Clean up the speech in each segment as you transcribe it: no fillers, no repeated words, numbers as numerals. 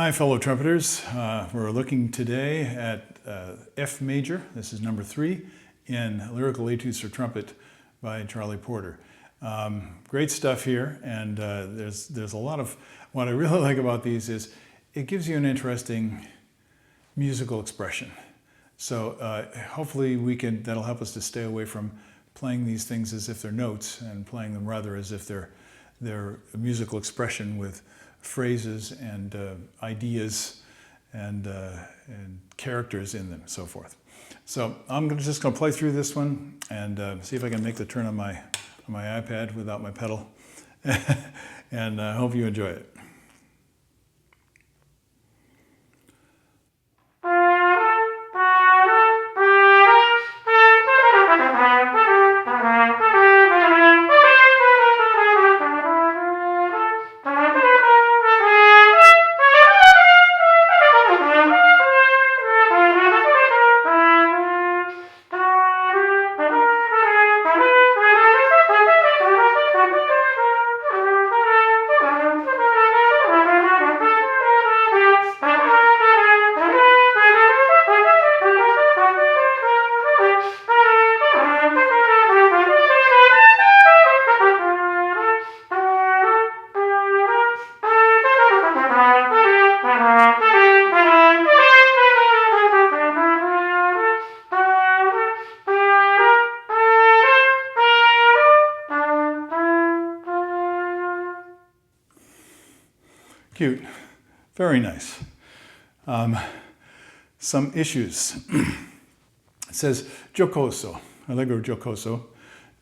Hi, fellow trumpeters. We're looking today at F major. This is number 3 in Lyrical Etudes for Trumpet by Charlie Porter. Great stuff here, and there's a lot of, what I really like about these is it gives you an interesting musical expression. So hopefully that'll help us to stay away from playing these things as if they're notes and playing them rather as if they're musical expression with phrases and ideas and characters in them, so forth. So I'm just going to play through this one and see if I can make the turn on my iPad without my pedal, and I hope you enjoy it. Cute, very nice. Some issues. It says giocoso, allegro giocoso,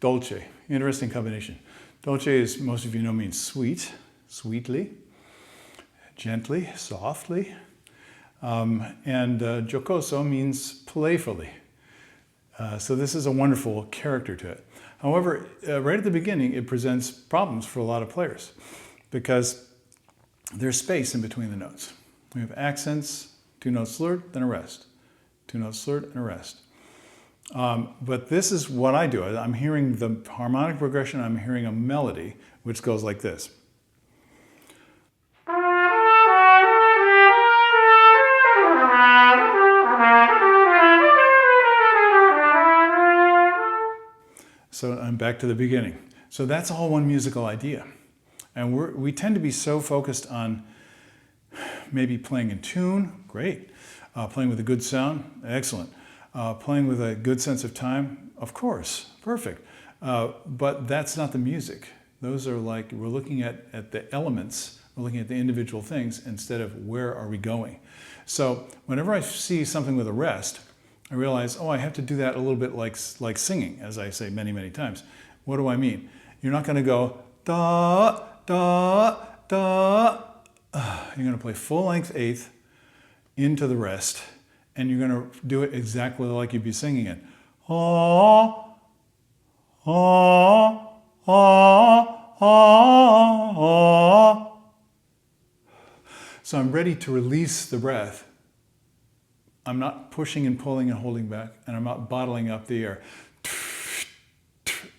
dolce. Interesting combination. Dolce, as most of you know, means sweet, sweetly, gently, softly. And giocoso means playfully. So this is a wonderful character to it. However, right at the beginning, it presents problems for a lot of players because there's space in between the notes. We have accents, 2 notes slurred, then a rest. 2 notes slurred and a rest. But this is what I do. I'm hearing the harmonic progression, I'm hearing a melody, which goes like this. So I'm back to the beginning. So that's all one musical idea. And we tend to be so focused on maybe playing in tune, great. Playing with a good sound, excellent. Playing with a good sense of time, of course, perfect. But that's not the music. Those are like, we're looking at the elements, we're looking at the individual things instead of where are we going. So whenever I see something with a rest, I realize, oh, I have to do that a little bit like singing, as I say many, many times. What do I mean? You're not going to go, da, da, da. You're going to play full-length eighth into the rest, and you're going to do it exactly like you'd be singing it. Ah, ah, ah, ah, ah. So I'm ready to release the breath. I'm not pushing and pulling and holding back, and I'm not bottling up the air.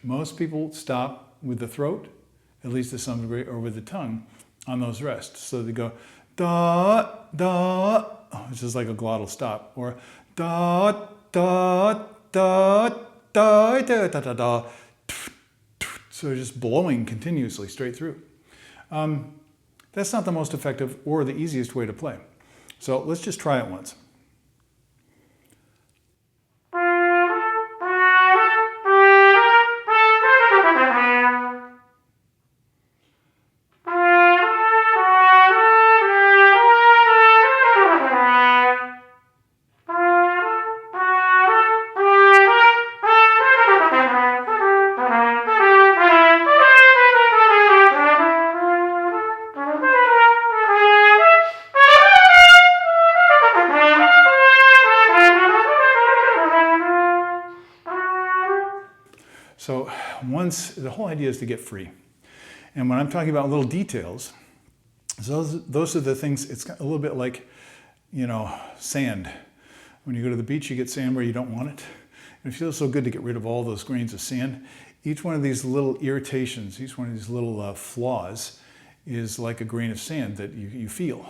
Most people stop with the throat, at least to some degree, or with the tongue on those rests. So they go da, da, which is like a glottal stop, or da, da, da, da, da, da, da, da. So just blowing continuously straight through. That's not the most effective or the easiest way to play. So let's just try it once. So the whole idea is to get free. And when I'm talking about little details, those are the things, it's a little bit like, sand. When you go to the beach, you get sand where you don't want it. And it feels so good to get rid of all those grains of sand. Each one of these little irritations, each one of these little flaws is like a grain of sand that you feel.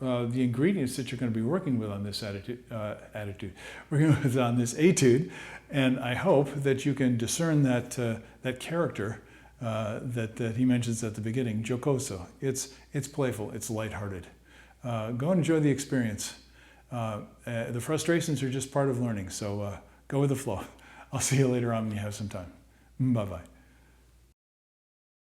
the ingredients that you're going to be working with on this working with on this etude, and I hope that you can discern that character that he mentions at the beginning, jocoso. It's playful, it's lighthearted. Go and enjoy the experience. The frustrations are just part of learning, so go with the flow. I'll see you later on when you have some time. Bye-bye.